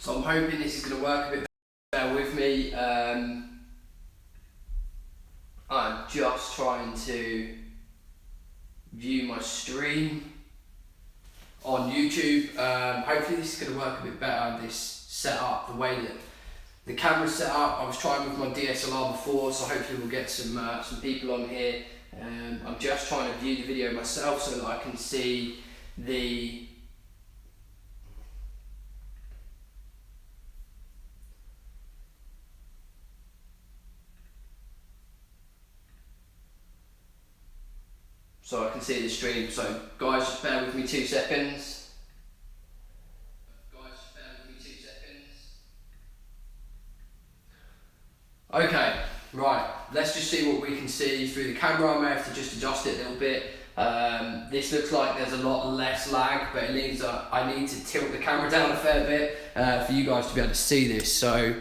So I'm hoping this is going to work a bit better with me. I'm just trying to view my stream on YouTube. Hopefully this is going to work a bit better, this setup, the way that the camera's set up. I was trying with my DSLR before, so hopefully we'll get some people on here. I'm just trying to view the video myself so that I can see the stream. So guys, just bear with me 2 seconds. Okay, right, let's just see what we can see through the camera. I may have to just adjust it a little bit. This looks like there's a lot less lag, but it means that I need to tilt the camera down a fair bit for you guys to be able to see this. So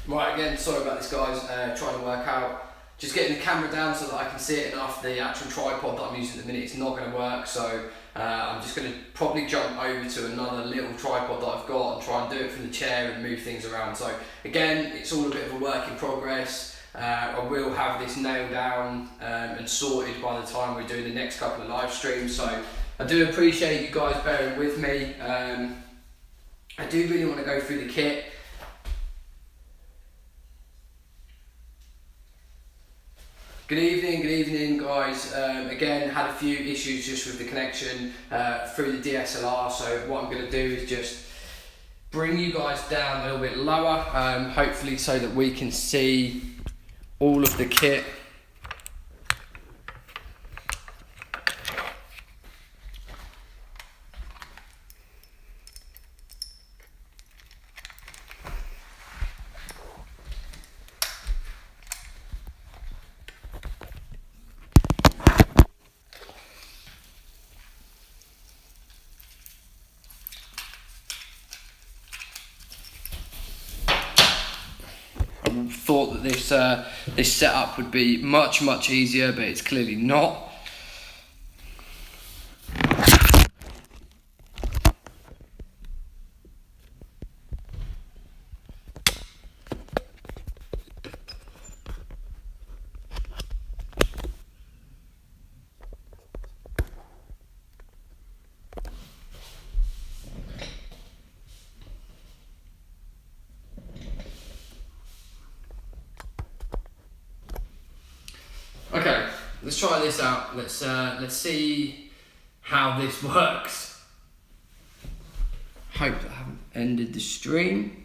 right, again, sorry about this guys, trying to work out, just getting the camera down so that I can see it enough. The actual tripod that I'm using at the minute is not going to work, so I'm just going to probably jump over to another little tripod that I've got and try and do it from the chair and move things around. So again, it's all a bit of a work in progress. I will have this nailed down and sorted by the time we're doing the next couple of live streams, so I do appreciate you guys bearing with me. I do really want to go through the kit. Good evening guys. Again, had a few issues just with the connection through the DSLR, so what I'm going to do is just bring you guys down a little bit lower, hopefully so that we can see all of the kit. Thought that this setup would be much easier, but it's clearly not. Okay, let's try this out. Let's see how this works. Hope that I haven't ended the stream.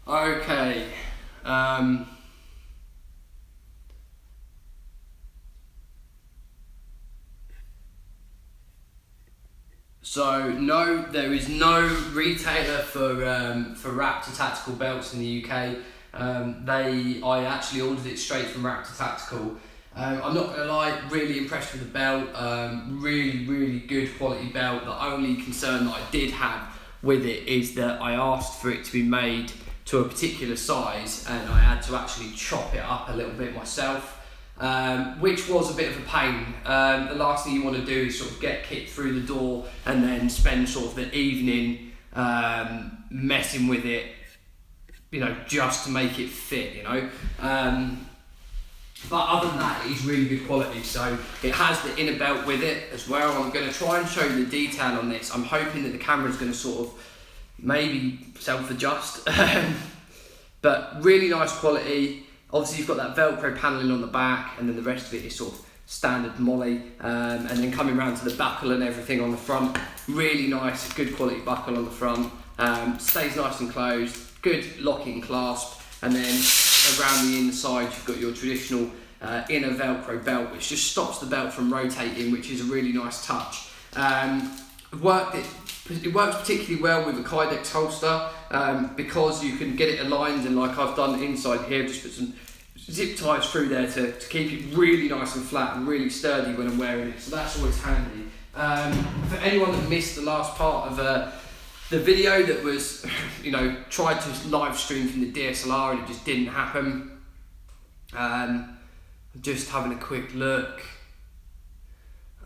Okay. So no, there is no retailer for Raptor tactical belts in the UK. I actually ordered it straight from Raptor Tactical. I'm not gonna lie, really impressed with the belt. Really good quality belt. The only concern that I did have with it is that I asked for it to be made to a particular size, and I had to actually chop it up a little bit myself, which was a bit of a pain. The last thing you want to do is sort of get kit through the door and then spend sort of the evening messing with it, you know, just to make it fit, you know. But other than that, it is really good quality. So it has the inner belt with it as well. I'm going to try and show you the detail on this. I'm hoping that the camera's going to sort of maybe self-adjust. But really nice quality. Obviously you've got that Velcro paneling on the back, and then the rest of it is sort of standard moly. And then coming around to the buckle and everything on the front, really nice, good quality buckle on the front. Stays nice and closed, good locking clasp, and then around the inside you've got your traditional inner Velcro belt, which just stops the belt from rotating, which is a really nice touch. It works particularly well with a Kydex holster, because you can get it aligned, and like I've done inside here, just put some zip ties through there to keep it really nice and flat and really sturdy when I'm wearing it, so that's always handy. For anyone that missed the last part of the video that was, you know, tried to live stream from the DSLR and it just didn't happen. Just having a quick look.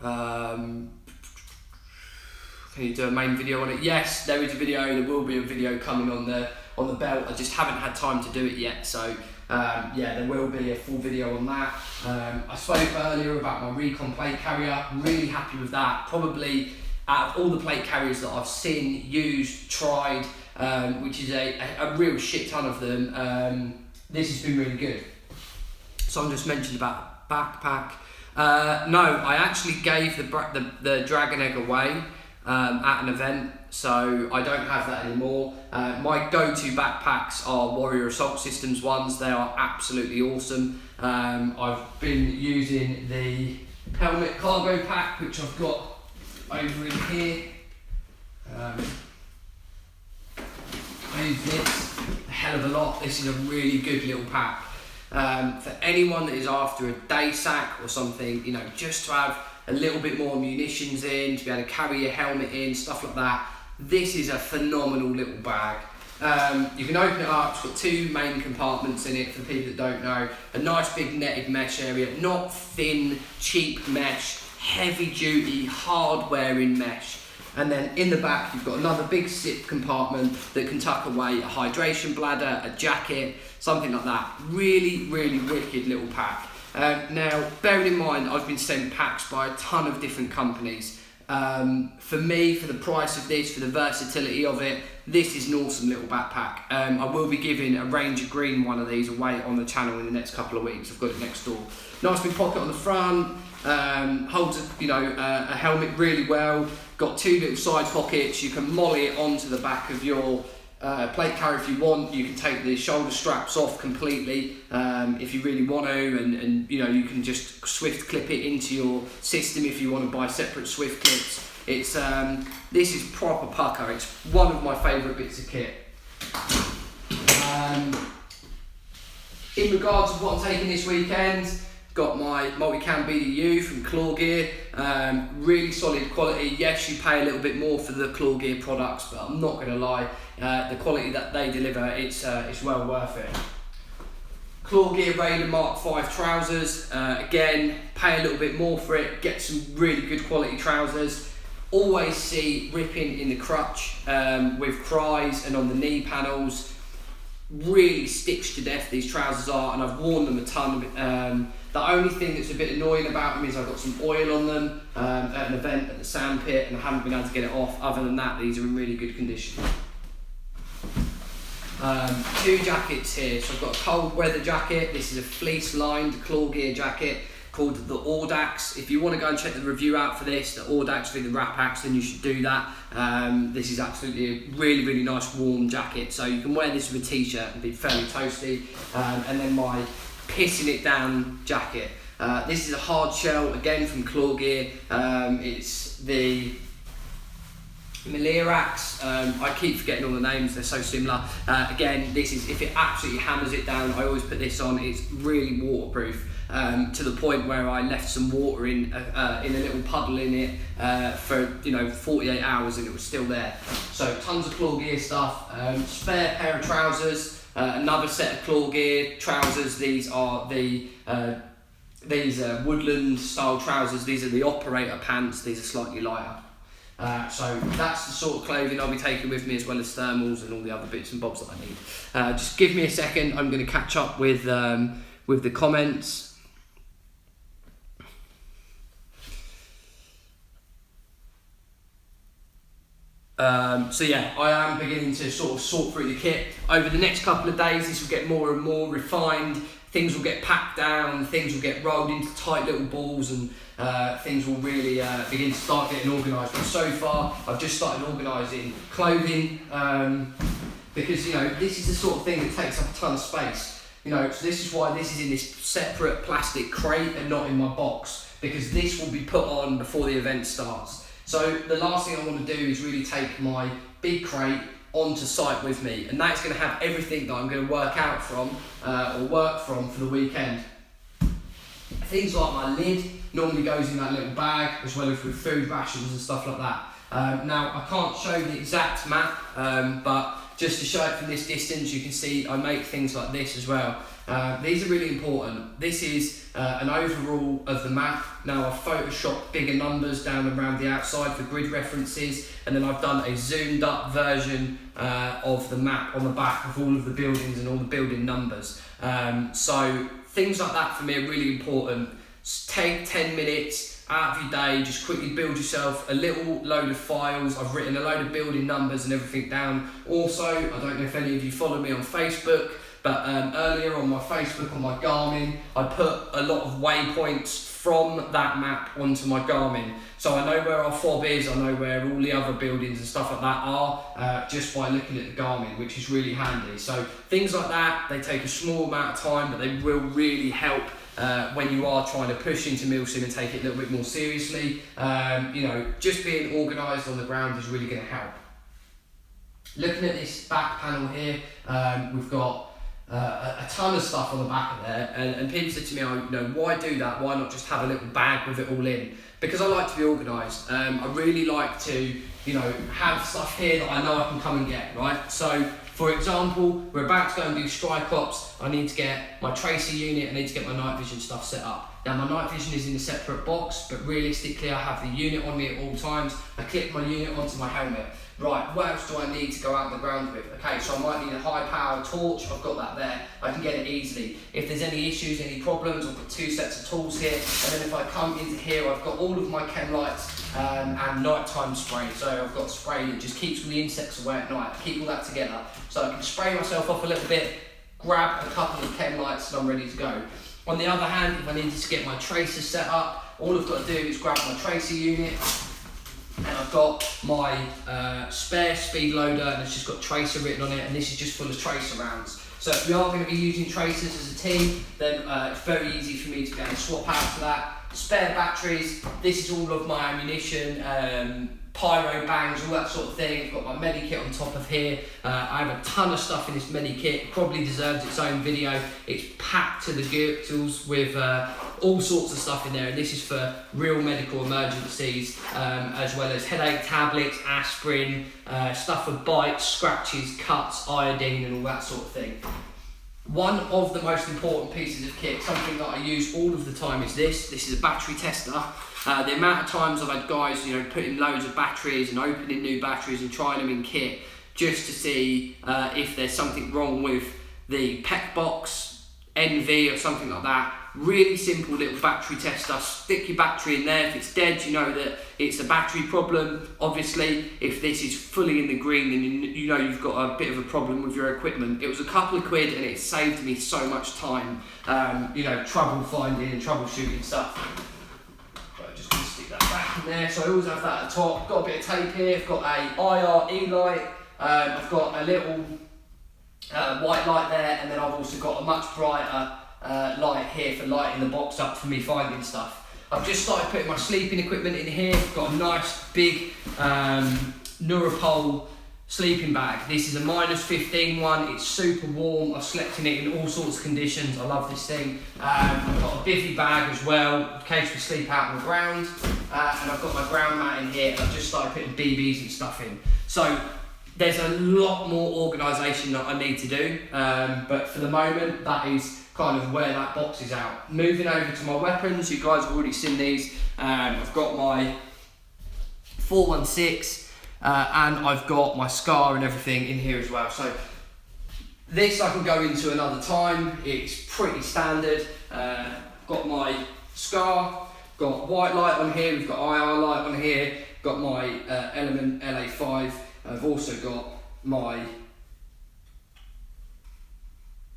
Can you do a main video on it? Yes, there is a video. There will be a video coming on the belt. I just haven't had time to do it yet. So yeah, there will be a full video on that. I spoke earlier about my Recon plate carrier. Really happy with that. Probably out of all the plate carriers that I've seen, used, tried, which is a real shit ton of them, this has been really good. So I'm just mentioning about backpack. No, I actually gave the Dragon Egg away at an event, so I don't have that anymore. My go-to backpacks are Warrior Assault Systems ones. They are absolutely awesome. I've been using the helmet cargo pack, which I've got over in here. I use this a hell of a lot. This is a really good little pack. For anyone that is after a day sack or something, you know, just to have a little bit more munitions in, to be able to carry your helmet in, stuff like that. This is a phenomenal little bag. You can open it up, it's got two main compartments in it for the people that don't know. A nice big netted mesh area, not thin, cheap mesh, heavy duty, hard wearing mesh. And then in the back you've got another big zip compartment that can tuck away a hydration bladder, a jacket, something like that. Really wicked little pack. Now, bearing in mind I've been sent packs by a ton of different companies. For me, for the price of this, for the versatility of it, this is an awesome little backpack. I will be giving a Ranger Green one of these away on the channel in the next couple of weeks. I've got it next door. Nice big pocket on the front, holds a helmet really well. Got two little side pockets. You can molly it onto the back of your plate carrier if you want. You can take the shoulder straps off completely if you really want to, and you know, you can just swift clip it into your system if you want to buy separate swift clips. It's this is proper pucker. It's one of my favourite bits of kit. In regards to what I'm taking this weekend, got my multicam BDU from Claw Gear, really solid quality. Yes, you pay a little bit more for the Claw Gear products, but I'm not going to lie, the quality that they deliver, it's well worth it. Claw Gear Raider Mark 5 trousers, again, pay a little bit more for it, get some really good quality trousers. Always see ripping in the crutch with cries and on the knee panels. Really stitched to death these trousers are, and I've worn them a ton. The only thing that's a bit annoying about them is I've got some oil on them at an event at the sand pit, and I haven't been able to get it off. Other than that, these are in really good condition. Two jackets here. So I've got a cold weather jacket. This is a fleece lined Claw Gear jacket called the Audax. If you want to go and check the review out for this, the Audax with the Rapax, then you should do that. This is absolutely a really nice warm jacket, so you can wear this with a t-shirt and be fairly toasty. And then my pissing it down jacket. This is a hard shell, again from Claw Gear. It's the Milirax, I keep forgetting all the names, they're so similar. Again, this is, if it absolutely hammers it down, I always put this on. It's really waterproof, to the point where I left some water in a little puddle in it for 48 hours and it was still there. So tons of claw gear stuff, spare pair of trousers, another set of claw gear trousers. These are the woodland style trousers. These are the operator pants. These are slightly lighter. So that's the sort of clothing I'll be taking with me, as well as thermals and all the other bits and bobs that I need. Just give me a second, I'm going to catch up with the comments. So yeah, I am beginning to sort of sort through the kit. Over the next couple of days, this will get more and more refined. Things will get packed down, things will get rolled into tight little balls, and things will really begin to start getting organised. But so far, I've just started organising clothing, because this is the sort of thing that takes up a ton of space. So this is why this is in this separate plastic crate and not in my box, because this will be put on before the event starts. So the last thing I want to do is really take my big crate onto site with me, and that's going to have everything that I'm going to work out from or work from for the weekend. Things like my lid normally goes in that little bag, as well as with food rations and stuff like that. Now I can't show the exact map, but just to show it from this distance, you can see I make things like this as well. These are really important. This is an overall of the map. Now I've photoshopped bigger numbers down around the outside for grid references, and then I've done a zoomed up version of the map on the back of all of the buildings and all the building numbers. So things like that for me are really important. Take 10 minutes out of your day, just quickly build yourself a little load of files. I've written a load of building numbers and everything down. Also, I don't know if any of you follow me on Facebook, but earlier on my Facebook, on my Garmin, I put a lot of waypoints from that map onto my Garmin. So I know where our fob is, I know where all the other buildings and stuff like that are, just by looking at the Garmin, which is really handy. So things like that, they take a small amount of time, but they will really help when you are trying to push into Milsim and take it a little bit more seriously. Just being organised on the ground is really going to help. Looking at this back panel here, we've got a ton of stuff on the back of there, and people said to me, why do that? Why not just have a little bag with it all in? Because I like to be organised. I really like to, have stuff here that I know I can come and get, right? So, for example, we're about to go and do strike ops. I need to get my tracer unit, I need to get my night vision stuff set up. Now my night vision is in a separate box, but realistically I have the unit on me at all times. I clip my unit onto my helmet. Right, what else do I need to go out on the ground with? Okay, so I might need a high power torch, I've got that there. I can get it easily. If there's any issues, any problems, I've got 2 sets of tools here. And then if I come into here, I've got all of my chem lights and nighttime spray. So I've got spray that just keeps all the insects away at night. Keep all that together. So I can spray myself off a little bit, grab a couple of chem lights, and I'm ready to go. On the other hand, if I needed to get my tracer set up, all I've got to do is grab my tracer unit, and I've got my spare speed loader, and it's just got tracer written on it, and this is just full of tracer rounds. So if we are going to be using tracers as a team, then it's very easy for me to go and swap out to that. Spare batteries, this is all of my ammunition, pyro bangs, all that sort of thing. I've got my medikit on top of here. I have a ton of stuff in this medikit. It probably deserves its own video. It's packed to the gills with all sorts of stuff in there, and this is for real medical emergencies, as well as headache tablets, aspirin, stuff for bites, scratches, cuts, iodine, and all that sort of thing. One of the most important pieces of kit, something that I use all of the time, is this. This is a battery tester. The amount of times I've had guys, putting loads of batteries and opening new batteries and trying them in kit just to see if there's something wrong with the PEC box, NV or something like that. Really simple little battery tester. Stick your battery in there. If it's dead, you know that it's a battery problem. Obviously, if this is fully in the green, then you know you've got a bit of a problem with your equipment. It was a couple of quid and it saved me so much time, trouble finding and troubleshooting stuff. But just going to stick that back in there. So I always have that at the top. Got a bit of tape here. I've got a IR E-light. I've got a little white light there, and then I've also got a much brighter light here for lighting the box up for me finding stuff. I've just started putting my sleeping equipment in here. I've got a nice big Neuropol sleeping bag. This is a -15 one. It's super warm. I've slept in it in all sorts of conditions. I love this thing. I've got a bivvy bag as well, in case we sleep out on the ground. And I've got my ground mat in here. I've just started putting BBs and stuff in. So there's a lot more organisation that I need to do. But for the moment, that is kind of where that box is out. Moving over to my weapons, you guys have already seen these. I've got my 416. And I've got my SCAR and everything in here as well. So this I can go into another time. It's pretty standard. Got my SCAR, got white light on here, we've got IR light on here, got my Element LA5. I've also got my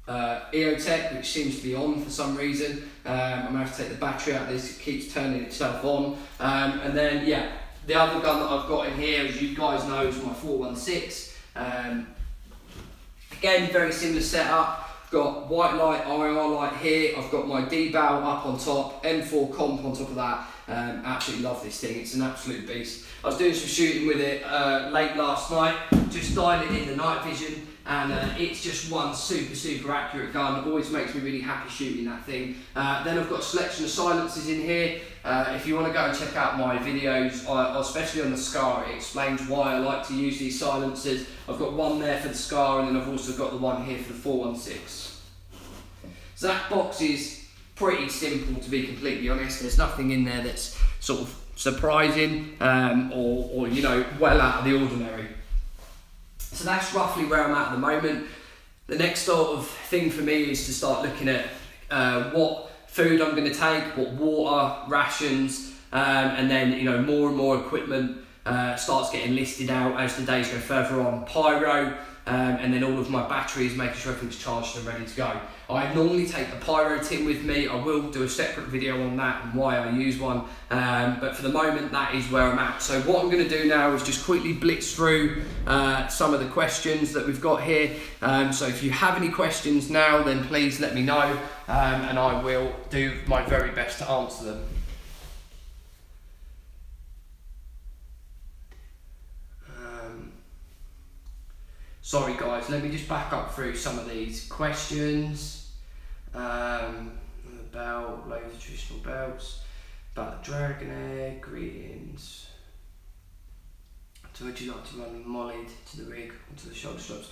EOTech, which seems to be on for some reason. I'm gonna have to take the battery out of this, it keeps turning itself on. And then, yeah. The other gun that I've got in here, as you guys know, is my 416. Again, very similar setup. Got white light, IR light here. I've got my D-bow up on top, M4 comp on top of that. Absolutely love this thing. It's an absolute beast. I was doing some shooting with it late last night, just dialing in the night vision, and it's just one super accurate gun. It always makes me really happy shooting that thing. Then I've got a selection of silencers in here. If you want to go and check out my videos, especially on the SCAR, it explains why I like to use these silencers. I've got one there for the SCAR, and then I've also got the one here for the 416. So that box is pretty simple, to be completely honest. There's nothing in there that's sort of surprising or you know, well out of the ordinary. So that's roughly where I'm at the moment. The next sort of thing for me is to start looking at what food I'm going to take, what water, rations, and then, you know, more and more equipment starts getting listed out as the days go further on. Pyro, and then all of my batteries, making sure everything's charged and ready to go. I normally take a pyro tin with me. I will do a separate video on that and why I use one, but for the moment that is where I'm at. So what I'm going to do now is just quickly blitz through some of the questions that we've got here. So if you have any questions now, then please let me know, and I will do my very best to answer them. Sorry guys, let me just back up through some of these questions. Belt, loads of traditional belts, about the dragon egg, greetings. So would you like to run mollied to the rig or to the shoulder straps?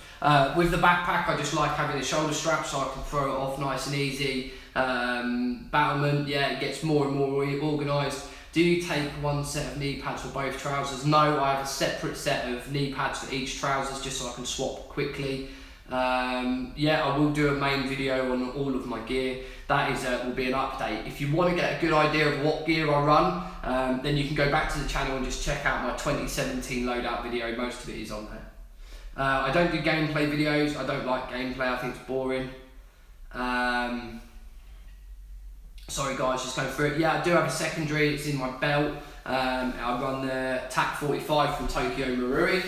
With the backpack, I just like having the shoulder straps so I can throw it off nice and easy. Battlement, yeah, it gets more and more organised. Do you take one set of knee pads for both trousers? No, I have a separate set of knee pads for each trousers just so I can swap quickly. Yeah, I will do a main video on all of my gear. That is will be an update. If you want to get a good idea of what gear I run, then you can go back to the channel and just check out my 2017 loadout video. Most of it is on there. I don't do gameplay videos. I don't like gameplay. I think it's boring. Sorry guys, just going through it. Yeah, I do have a secondary, it's in my belt. I run the TAC 45 from Tokyo Marui.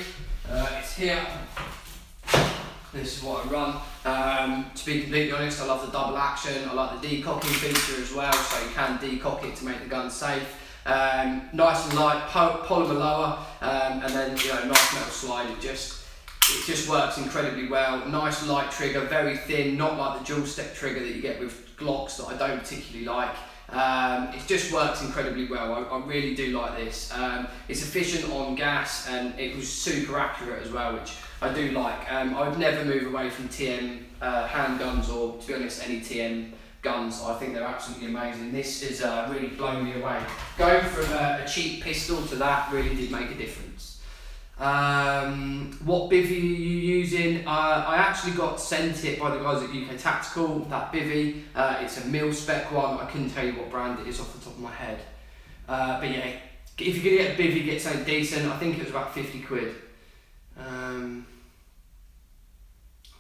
It's here. This is what I run. To be completely honest, I love the double action. I like the decocking feature as well, so you can decock it to make the gun safe. Nice and light, polymer lower, and then, you know, nice metal slide. It just works incredibly well. Nice light trigger, very thin, not like the dual step trigger that you get with Glocks that I don't particularly like. It just works incredibly well. I really do like this. It's efficient on gas and it was super accurate as well, which I do like. I would never move away from TM handguns, or to be honest, any TM guns. I think they're absolutely amazing. This has really blown me away. Going from a cheap pistol to that really did make a difference. What bivvy are you using? I actually got sent it by the guys at UK Tactical, that bivvy. It's a mil spec one. I couldn't tell you what brand it is off the top of my head. But yeah, if you're gonna get a bivvy, get something decent. I think it was about 50 quid.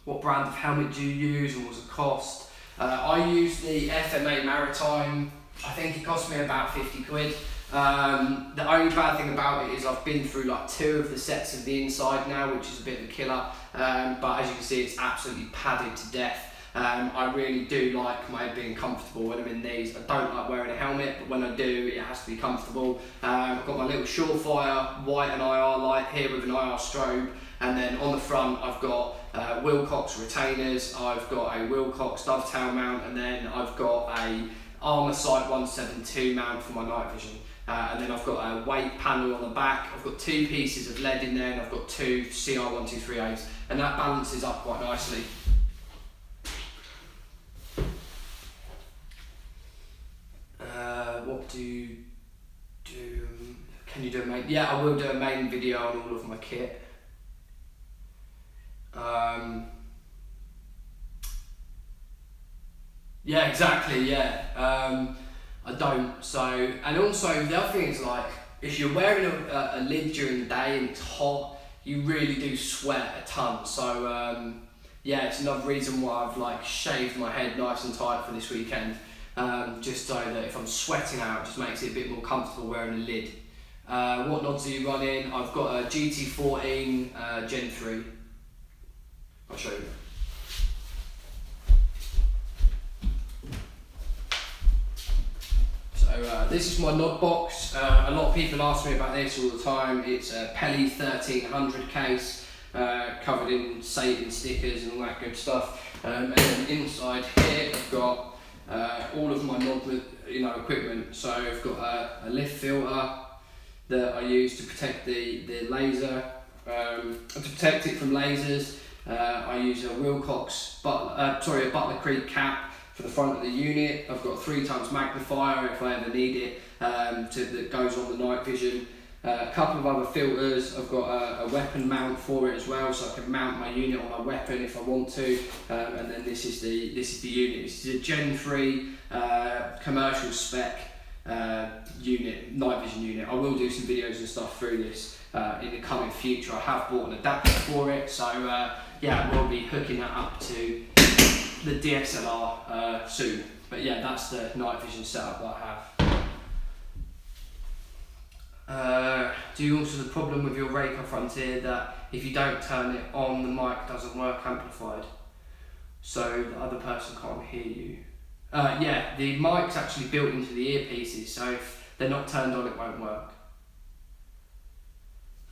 What brand of helmet do you use and what was the cost? I used the FMA Maritime. I think it cost me about 50 quid. The only bad thing about it is I've been through like 2 of the sets of the inside now, which is a bit of a killer, but as you can see, it's absolutely padded to death. I really do like my head being comfortable when I'm in these. I don't like wearing a helmet, but when I do, it has to be comfortable. I've got my little Surefire white and IR light here with an IR strobe, and then on the front I've got Wilcox retainers, I've got a Wilcox dovetail mount, and then I've got a Armour Sight 172 mount for my night vision. And then I've got a weight panel on the back. I've got 2 pieces of lead in there, and I've got 2 CR123As, and that balances up quite nicely. What do you do? Can you do a main? Yeah, I will do a main video on all of my kit. Yeah, exactly, yeah. I don't, so, and also the other thing is, like, if you're wearing a lid during the day and it's hot, you really do sweat a ton. So yeah, it's another reason why I've like shaved my head nice and tight for this weekend, just so that if I'm sweating out, it just makes it a bit more comfortable wearing a lid. What nods are you running? I've got a GT14 Gen 3. I'll show you. So this is my nod box. A lot of people ask me about this all the time. It's a Pelly 1300 case, covered in Satan stickers and all that good stuff. And then inside here I've got all of my nod, equipment. So I've got a lift filter that I use to protect the laser, to protect it from lasers. I use a Wilcox, a Butler Creek cap for the front of the unit. I've got a 3x magnifier if I ever need it, that goes on the night vision. A couple of other filters. I've got a weapon mount for it as well, so I can mount my unit on my weapon if I want to. And then this is the unit. This is a Gen 3 commercial spec unit, night vision unit. I will do some videos and stuff through this in the coming future. I have bought an adapter for it, so yeah, I will be hooking that up to the DSLR soon. But yeah, that's the night vision setup that I have. Do you also the problem with your Raycon Frontier that if you don't turn it on, the mic doesn't work amplified, so the other person can't hear you? Yeah, the mic's actually built into the earpieces, so if they're not turned on, it won't work.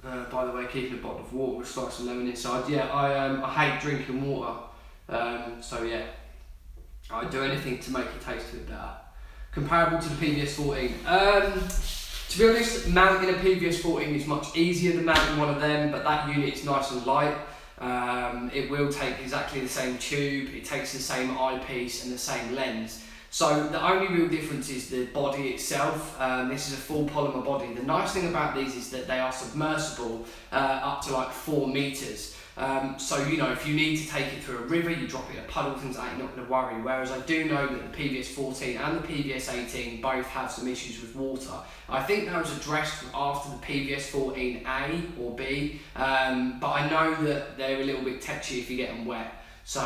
By the way, keeping a bottle of water with slice of lemon inside. Yeah, I hate drinking water. So yeah, I'd do anything to make it taste a bit better. Comparable to the PVS-14. To be honest, mounting a PVS-14 is much easier than mounting one of them, but that unit is nice and light. It will take exactly the same tube, it takes the same eyepiece and the same lens. So the only real difference is the body itself. This is a full polymer body. The nice thing about these is that they are submersible up to like 4 meters. So if you need to take it through a river, you drop it in a puddle, things like that, you're not going to worry. Whereas I do know that the PVS-14 and the PVS-18 both have some issues with water. I think that was addressed after the PVS-14A or B, but I know that they're a little bit tetchy if you get them wet. So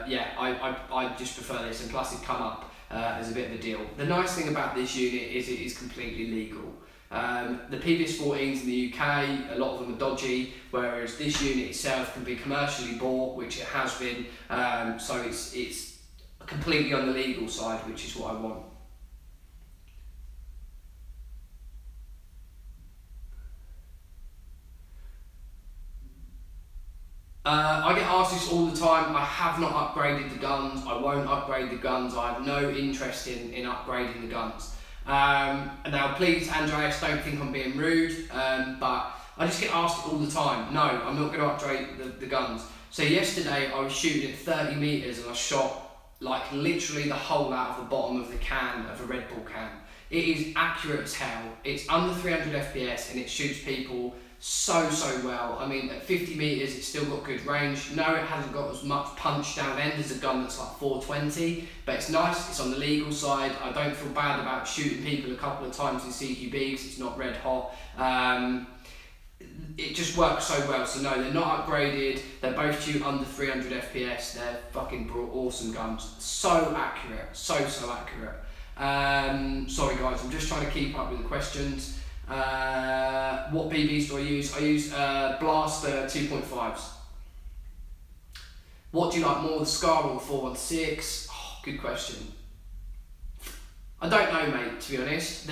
yeah, I just prefer this, and plus it come up as a bit of a deal. The nice thing about this unit is it is completely legal. The PVS-14s in the UK, a lot of them are dodgy, whereas this unit itself can be commercially bought, which it has been, so it's completely on the legal side, which is what I want. I get asked this all the time. I have not upgraded the guns, I won't upgrade the guns, I have no interest in upgrading the guns. Now please, Andreas, don't think I'm being rude, but I just get asked all the time. No, I'm not going to upgrade the guns. So yesterday I was shooting at 30 meters and I shot like literally the hole out of the bottom of the can of a Red Bull can. It is accurate as hell. It's under 300 FPS and it shoots people so well. I mean, at 50 meters it's still got good range. No, it hasn't got as much punch down end as a gun that's like 420, but it's nice, it's on the legal side. I don't feel bad about shooting people a couple of times in CQB because it's not red hot. It just works so well. So no, they're not upgraded, they both shoot under 300 FPS, they're fucking awesome guns. So accurate, so accurate. Sorry guys, I'm just trying to keep up with the questions. What BBs do I use? I use Blaster 2.5s. What do you like more, the Scar or the 416? Oh, good question. I don't know, mate, to be honest.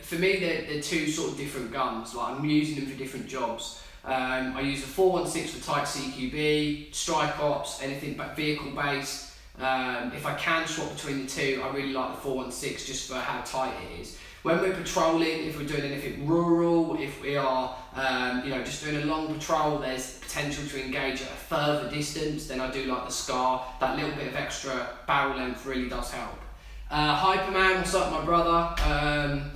For me, they're two sort of different guns. Like, I'm using them for different jobs. I use the 416 for tight CQB, strike ops, anything but vehicle based. If I can swap between the two, I really like the 416 just for how tight it is. When we're patrolling, if we're doing anything rural, if we are just doing a long patrol, there's potential to engage at a further distance, then I do like the Scar. That little bit of extra barrel length really does help. Hyperman, what's up, my brother?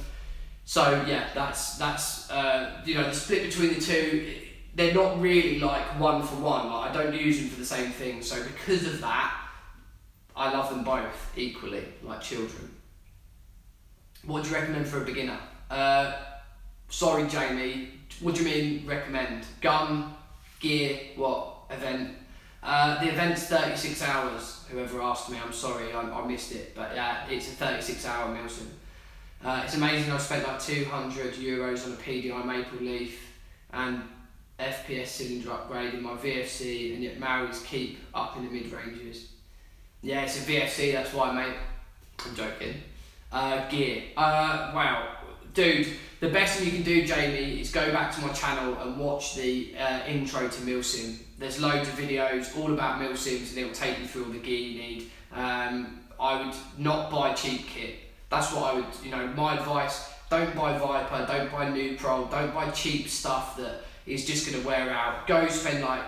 So yeah, that's the split between the two. They're not really like one for one. Like, I don't use them for the same thing. So because of that, I love them both equally, like children. What do you recommend for a beginner? Sorry, Jamie. What do you mean recommend? Gun, gear, what event? The event's 36 hours. Whoever asked me, I'm sorry, I missed it. But yeah, it's a 36-hour Milsim. It's amazing. I've spent like €200 on a PDI Maple Leaf and FPS cylinder upgrade in my VFC, and yet Marui's keep up in the mid-ranges. Yeah, it's a VFC, that's why, mate. I'm joking. Gear. Wow. Dude, the best thing you can do, Jamie, is go back to my channel and watch the intro to Milsim. There's loads of videos all about Milsims, and it will take you through all the gear you need. I would not buy cheap kit. That's what I would, my advice, don't buy Viper, don't buy Nuprol, don't buy cheap stuff that is just going to wear out. Go spend like,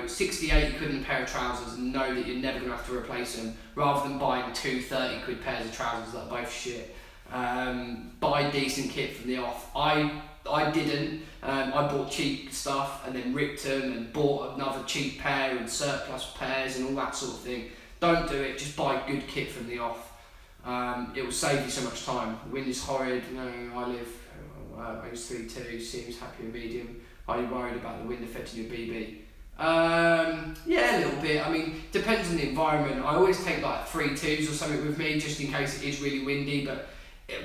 60, 80 quid in a pair of trousers and know that you're never going to have to replace them, rather than buying 2 30 quid pairs of trousers that are both shit. Buy decent kit from the off. I didn't. I bought cheap stuff and then ripped them and bought another cheap pair and surplus pairs and all that sort of thing. Don't do it, just buy good kit from the off. It will save you so much time. The wind is horrid. I live minus 3.2, seems happy and medium. Are you worried about the wind affecting your BB? Yeah, a little bit. I mean, depends on the environment. I always take like 3.2s or something with me just in case it is really windy, but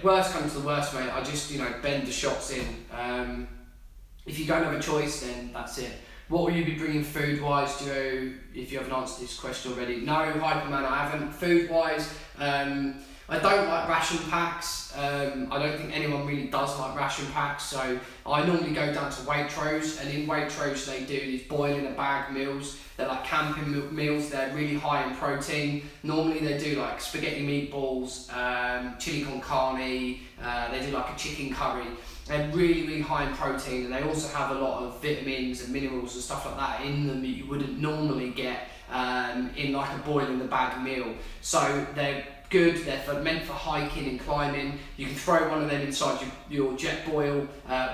worst comes to the worst, mate. I just, bend the shots in. If you don't have a choice, then that's it. What will you be bringing food-wise, Joe, if you haven't answered this question already? No, Hyperman, I haven't. Food-wise, I don't like ration packs. I don't think anyone really does like ration packs, so I normally go down to Waitrose, and in Waitrose they do these boil-in-a-bag meals. They're like camping meals, they're really high in protein. Normally they do like spaghetti meatballs, chili con carne, they do like a chicken curry. They're really, really high in protein, and they also have a lot of vitamins and minerals and stuff like that in them that you wouldn't normally get in like a boil-in-the-bag meal. So they're good, they're meant for hiking and climbing. You can throw one of them inside your jet boil,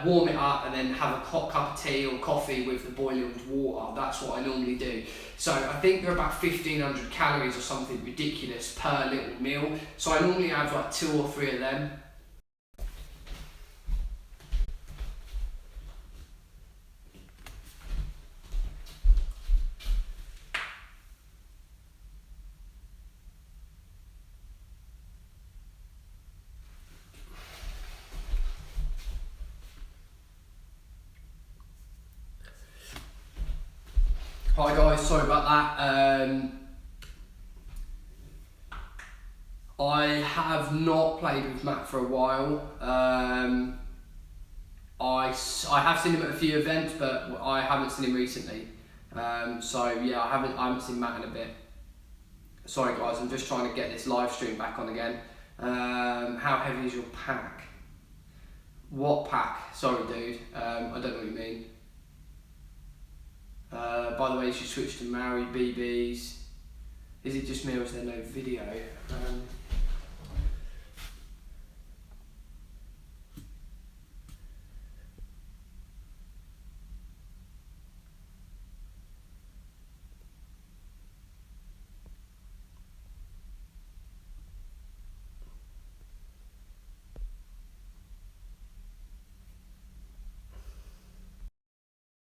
warm it up, and then have a hot cup of tea or coffee with the boiled water. That's what I normally do. So I think they're about 1,500 calories or something ridiculous per little meal. So I normally have like 2 or 3 of them. Hi guys, sorry about that. I have not played with Matt for a while. I have seen him at a few events, but I haven't seen him recently. So yeah, I haven't seen Matt in a bit. Sorry guys, I'm just trying to get this live stream back on again. How heavy is your pack? What pack? Sorry dude, I don't know what you mean. By the way, you should switch to Marui BBs. Is it just me or is there no video?